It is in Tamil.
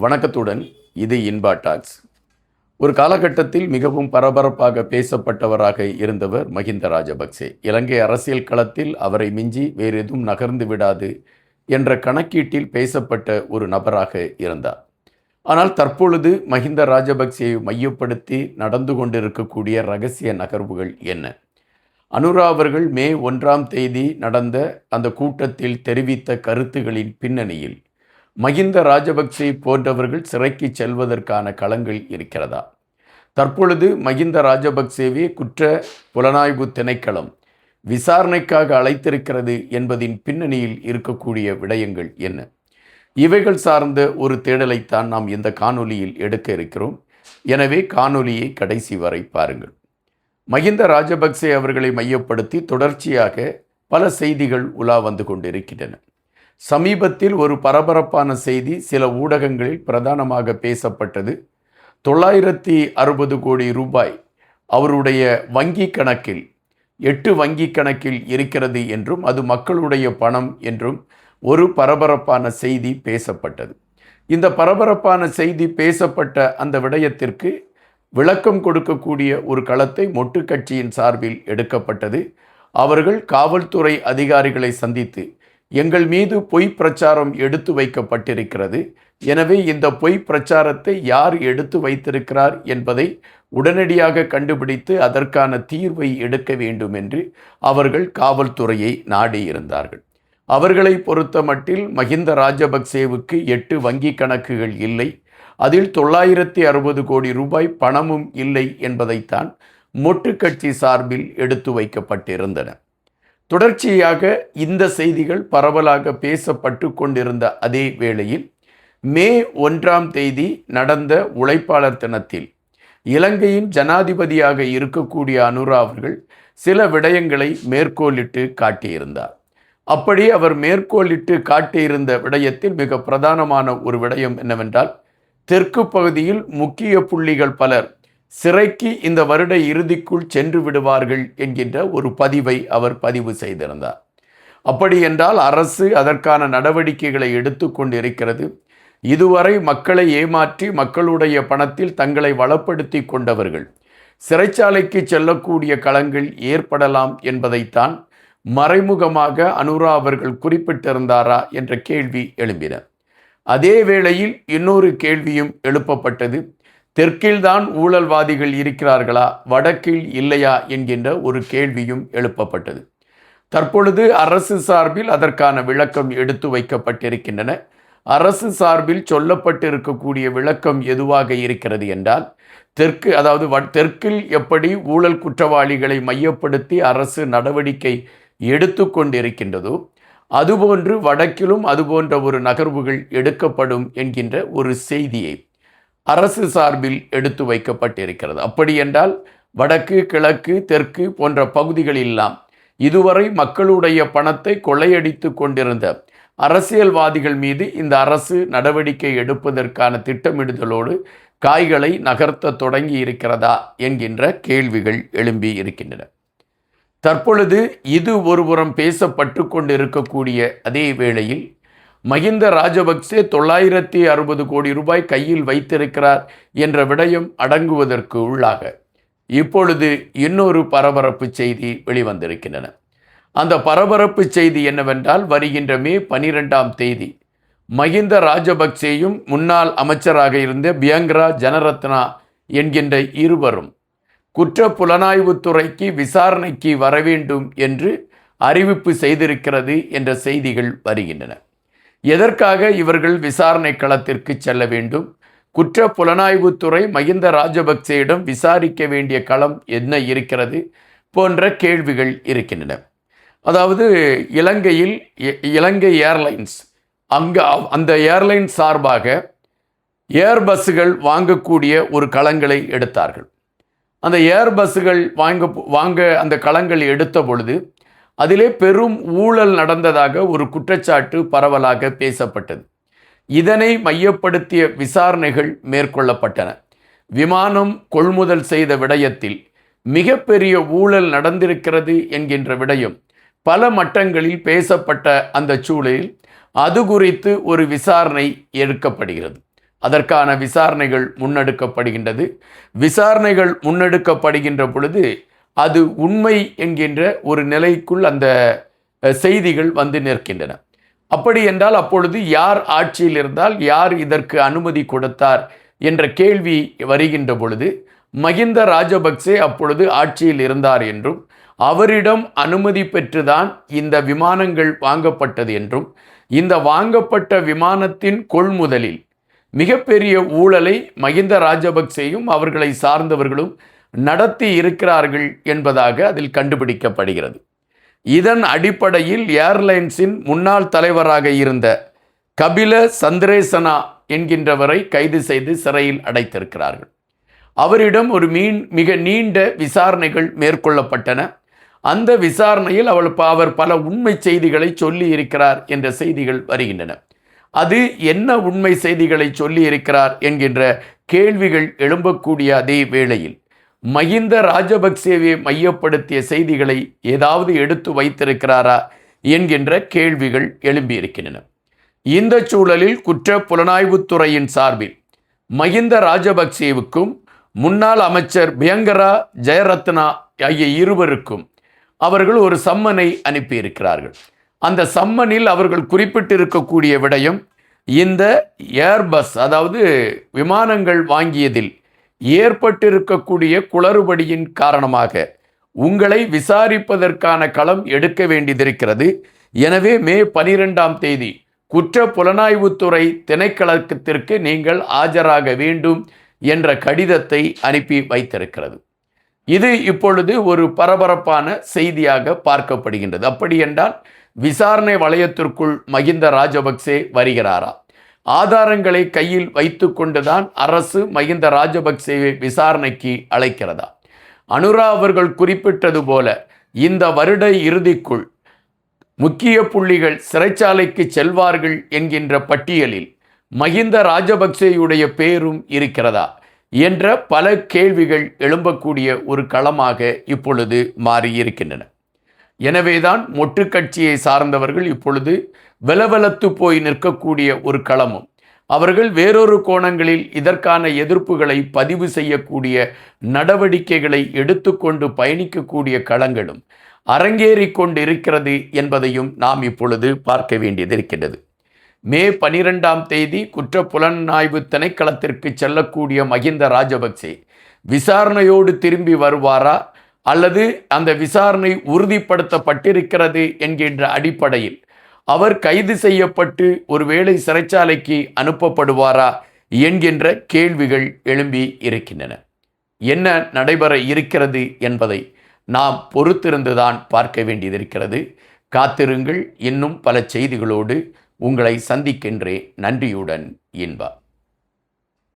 வணக்கத்துடன் இது இன்பா டாக்ஸ். ஒரு காலகட்டத்தில் மிகவும் பரபரப்பாக பேசப்பட்டவராக இருந்தவர் மஹிந்த ராஜபக்சே. இலங்கை அரசியல் களத்தில் அவரை மிஞ்சி வேறு எதுவும் நகர்ந்து விடாது என்ற கணக்கீட்டில் பேசப்பட்ட ஒரு நபராக இருந்தார். ஆனால் தற்பொழுது மஹிந்த ராஜபக்சேயை மையப்படுத்தி நடந்து கொண்டிருக்கக்கூடிய இரகசிய நகர்வுகள் என்ன? அனுரா அவர்கள் மே 1ஆம் தேதி நடந்த அந்த கூட்டத்தில் தெரிவித்த கருத்துகளின் பின்னணியில் மஹிந்த ராஜபக்சே போன்றவர்கள் சிறைக்கு செல்வதற்கான களங்கள் இருக்கிறதா? தற்பொழுது மஹிந்த ராஜபக்சேவே குற்ற புலனாய்வு திணைக்களம் விசாரணைக்காக அழைத்திருக்கிறது என்பதின் பின்னணியில் இருக்கக்கூடிய விடயங்கள் என்ன? இவைகள் சார்ந்த ஒரு தேடலைத்தான் நாம் இந்த காணொலியில் எடுக்க இருக்கிறோம். எனவே காணொலியை கடைசி வரை பாருங்கள். மஹிந்த ராஜபக்சே அவர்களை மையப்படுத்தி தொடர்ச்சியாக பல செய்திகள் உலா வந்து கொண்டிருக்கின்றன. சமீபத்தில் ஒரு பரபரப்பான செய்தி சில ஊடகங்களில் பிரதானமாக பேசப்பட்டது. 960 கோடி ரூபாய் அவருடைய வங்கி கணக்கில் 8 வங்கி கணக்கில் இருக்கிறது என்றும் அது மக்களுடைய பணம் என்றும் ஒரு பரபரப்பான செய்தி பேசப்பட்டது. இந்த பரபரப்பான செய்தி பேசப்பட்ட அந்த விடயத்திற்கு விளக்கம் கொடுக்கக்கூடிய ஒரு களத்தை மொட்டு கட்சியின் சார்பில் எடுக்கப்பட்டது. அவர்கள் காவல்துறை அதிகாரிகளை சந்தித்து எங்கள் மீது பொய் பிரச்சாரம் எடுத்து வைக்கப்பட்டிருக்கிறது, எனவே இந்த பொய் பிரச்சாரத்தை யார் எடுத்து வைத்திருக்கிறார் என்பதை உடனடியாக கண்டுபிடித்து அதற்கான தீர்வை எடுக்க வேண்டும் என்று அவர்கள் காவல்துறையை நாடியிருந்தார்கள். அவர்களை பொறுத்த மட்டில் மஹிந்த ராஜபக்சேவுக்கு 8 வங்கி கணக்குகள் இல்லை, அதில் 960 கோடி ரூபாய் பணமும் இல்லை என்பதைத்தான் மொட்டு கட்சி சார்பில் எடுத்து வைக்கப்பட்டிருந்தன. தொடர்ச்சியாக இந்த செய்திகள் பரவலாக பேசப்பட்டு கொண்டிருந்த அதே வேளையில் மே 1ஆம் தேதி நடந்த உழைப்பாளர் தினத்தில் இலங்கையின் ஜனாதிபதியாக இருக்கக்கூடிய அனுரா அவர்கள் சில விடயங்களை மேற்கோளிட்டு காட்டியிருந்தார். அப்படி அவர் மேற்கோளிட்டு காட்டியிருந்த விடயத்தில் மிக பிரதானமான ஒரு விடயம் என்னவென்றால், தெற்கு பகுதியில் முக்கிய புள்ளிகள் பலர் சிறைக்கு இந்த வருட இறுதிக்குள் சென்று விடுவார்கள் என்கின்ற ஒரு பதிவை அவர் பதிவு செய்திருந்தார். அப்படி என்றால் அரசு அதற்கான நடவடிக்கைகளை எடுத்து கொண்டிருக்கிறது. இதுவரை மக்களை ஏமாற்றி மக்களுடைய பணத்தில் தங்களை வளப்படுத்தி கொண்டவர்கள் சிறைச்சாலைக்கு செல்லக்கூடிய களங்கள் ஏற்படலாம் என்பதைத்தான் மறைமுகமாக அனுரா அவர்கள் குறிப்பிட்டிருந்தாரா என்ற கேள்வி எழும்பின. அதே வேளையில் இன்னொரு கேள்வியும் எழுப்பப்பட்டது. தெற்கில்தான் ஊழல்வாதிகள் இருக்கிறார்களா, வடக்கில் இல்லையா என்கின்ற ஒரு கேள்வியும் எழுப்பப்பட்டது. தற்பொழுது அரசு சார்பில் அதற்கான விளக்கம் எடுத்து வைக்கப்பட்டிருக்கின்றன. அரசு சார்பில் சொல்லப்பட்டிருக்கக்கூடிய விளக்கம் எதுவாக இருக்கிறது என்றால், தெற்கில் எப்படி ஊழல் குற்றவாளிகளை மையப்படுத்தி அரசு நடவடிக்கை எடுத்து கொண்டிருக்கின்றதோ அதுபோன்று வடக்கிலும் அதுபோன்ற ஒரு நகர்வுகள் எடுக்கப்படும் என்கின்ற ஒரு செய்தியை அரசு சார்பில் எடுத்து வைக்கப்பட்டிருக்கிறது. அப்படி என்றால் வடக்கு, கிழக்கு, தெற்கு போன்ற பகுதிகளெல்லாம் இதுவரை மக்களுடைய பணத்தை கொள்ளையடித்து கொண்டிருந்த அரசியல்வாதிகள் மீது இந்த அரசு நடவடிக்கை எடுப்பதற்கான திட்டமிடுதலோடு காய்களை நகர்த்த தொடங்கி இருக்கிறதா என்கின்ற கேள்விகள் எழும்பி இருக்கின்றன. தற்பொழுது இது ஒருபுறம் பேசப்பட்டு கொண்டிருக்கக்கூடிய அதே வேளையில் மஹிந்த ராஜபக்சே 960 கோடி ரூபாய் கையில் வைத்திருக்கிறார் என்ற விடயம் அடங்குவதற்கு உள்ளாக இப்பொழுது இன்னொரு பரபரப்பு செய்தி வெளிவந்திருக்கின்றன. அந்த பரபரப்பு செய்தி என்னவென்றால், வருகின்ற மே 12ஆம் தேதி மஹிந்த ராஜபக்சேயும் முன்னாள் அமைச்சராக இருந்த பியங்கரா ஜனரத்னா என்கின்ற இருவரும் குற்ற புலனாய்வுத்துறைக்கு விசாரணைக்கு வரவேண்டும் என்று அறிவிப்பு செய்திருக்கிறது என்ற செய்திகள் வருகின்றன. எதற்காக இவர்கள் விசாரணை களத்திற்கு செல்ல வேண்டும்? குற்ற புலனாய்வுத்துறை மஹிந்த ராஜபக்சேயிடம் விசாரிக்க வேண்டிய களம் என்ன இருக்கிறது போன்ற கேள்விகள் இருக்கின்றன. அதாவது இலங்கை ஏர்லைன்ஸ் அந்த ஏர்லைன்ஸ் சார்பாக ஏர்பஸ்ஸுகள் வாங்கக்கூடிய ஒரு களங்களை எடுத்தார்கள். அந்த ஏர்பஸ்ஸுகள் வாங்க அந்த களங்கள் எடுத்த பொழுது அதிலே பெரும் ஊழல் நடந்ததாக ஒரு குற்றச்சாட்டு பரவலாக பேசப்பட்டது. இதனை மையப்படுத்திய விசாரணைகள் மேற்கொள்ளப்பட்டன. விமானம் கொள்முதல் செய்த விடயத்தில் மிகப்பெரிய ஊழல் நடந்திருக்கிறது என்கின்ற விடயம் பல மட்டங்களில் பேசப்பட்ட அந்த சூழலில் அது குறித்து ஒரு விசாரணை எடுக்கப்படுகிறது. அதற்கான விசாரணைகள் முன்னெடுக்கப்படுகின்றது. விசாரணைகள் முன்னெடுக்கப்படுகின்ற பொழுது அது உண்மை என்கின்ற ஒரு நிலைக்குள் அந்த செய்திகள் வந்து நிற்கின்றன. அப்படி என்றால் அப்பொழுது யார் ஆட்சியில் இருந்தால், யார் இதற்கு அனுமதி கொடுத்தார் என்ற கேள்வி வருகின்ற பொழுது, மகிந்த ராஜபக்சே அப்பொழுது ஆட்சியில் இருந்தார் என்றும், அவரிடம் அனுமதி பெற்றுதான் இந்த விமானங்கள் வாங்கப்பட்டது என்றும், இந்த வாங்கப்பட்ட விமானத்தின் கொள்முதலில் மிகப்பெரிய ஊழலை மகிந்த ராஜபக்சேயும் அவர்களை சார்ந்தவர்களும் நடத்தி இருக்கிறார்கள் என்பதாக அதில் கண்டுபிடிக்கப்படுகிறது. இதன் அடிப்படையில் ஏர்லைன்ஸின் முன்னாள் தலைவராக இருந்த கபில சந்திரேசனா என்கின்றவரை கைது செய்து சிறையில் அடைத்திருக்கிறார்கள். அவரிடம் ஒரு மிக நீண்ட விசாரணைகள் மேற்கொள்ளப்பட்டன. அந்த விசாரணையில் அவர் பல உண்மை செய்திகளை சொல்லி இருக்கிறார் என்ற செய்திகள் வருகின்றன. அது என்ன உண்மை செய்திகளை சொல்லி இருக்கிறார் என்கின்ற கேள்விகள் எழும்பக்கூடிய அதே வேளையில் மகிந்த ராஜபக்சேவை மையப்படுத்திய செய்திகளை ஏதாவது எடுத்து வைத்திருக்கிறாரா என்கின்ற கேள்விகள் எழும்பியிருக்கின்றன. இந்த சூழலில் குற்ற புலனாய்வுத்துறையின் சார்பில் மகிந்த ராஜபக்சேவுக்கும் முன்னாள் அமைச்சர் பியங்கரா ஜெயரத்னா ஆகிய இருவருக்கும் அவர்கள் ஒரு சம்மனை அனுப்பியிருக்கிறார்கள். அந்த சம்மனில் அவர்கள் குறிப்பிட்டிருக்கக்கூடிய விடயம், இந்த ஏர்பஸ் அதாவது விமானங்கள் வாங்கியதில் ஏற்பட்டிருக்கக்கூடிய குளறுபடியின் காரணமாக உங்களை விசாரிப்பதற்கான களம் எடுக்க வேண்டியதிருக்கிறது. எனவே மே 12ஆம் தேதி குற்ற புலனாய்வுத்துறை திணைக்களத்திற்கு நீங்கள் ஆஜராக வேண்டும் என்ற கடிதத்தை அனுப்பி வைத்திருக்கிறது. இது இப்பொழுது ஒரு பரபரப்பான செய்தியாக பார்க்கப்படுகின்றது. அப்படி என்றால் விசாரணை வளையத்திற்குள் மகிந்த ராஜபக்சே வருகிறாரா? ஆதாரங்களை கையில் வைத்து கொண்டுதான் அரசு மகிந்த ராஜபக்சேவை விசாரணைக்கு அழைக்கிறதா? அனுரா அவர்கள் குறிப்பிட்டது போல இந்த வருட இறுதிக்குள் முக்கிய புள்ளிகள் சிறைச்சாலைக்கு செல்வார்கள் என்கின்ற பட்டியலில் மகிந்த ராஜபக்சேயுடைய பேரும் இருக்கிறதா என்ற பல கேள்விகள் எழும்பக்கூடிய ஒரு களமாக இப்பொழுது மாறியிருக்கின்றன. எனவேதான் மொட்டு கட்சியை சார்ந்தவர்கள் இப்பொழுது வெலவெலத்து போய் நிற்கக்கூடிய ஒரு களமும், அவர்கள் வேறொரு கோணங்களில் இதற்கான எதிர்ப்புகளை பதிவு செய்யக்கூடிய நடவடிக்கைகளை எடுத்துக்கொண்டு பயணிக்கக்கூடிய களங்களும் அரங்கேறி கொண்டிருக்கிறது என்பதையும் நாம் இப்பொழுது பார்க்க வேண்டியது இருக்கின்றது. மே 12ஆம் தேதி குற்ற புலனாய்வு திணைக்களத்திற்கு செல்லக்கூடிய மகிந்த ராஜபக்சே விசாரணையோடு திரும்பி வருவாரா, அல்லது அந்த விசாரணை உறுதிப்படுத்தப்பட்டிருக்கிறது என்கின்ற அடிப்படையில் அவர் கைது செய்யப்பட்டு ஒருவேளை சிறைச்சாலைக்கு அனுப்பப்படுவாரா என்கின்ற கேள்விகள் எழும்பி இருக்கின்றன. என்ன நடைபெற இருக்கிறது என்பதை நாம் பொறுத்திருந்துதான் பார்க்க வேண்டியதிருக்கிறது. காத்திருங்கள். இன்னும் பல செய்திகளோடு உங்களை சந்திக்கின்றேன். நன்றியுடன் இன்பா.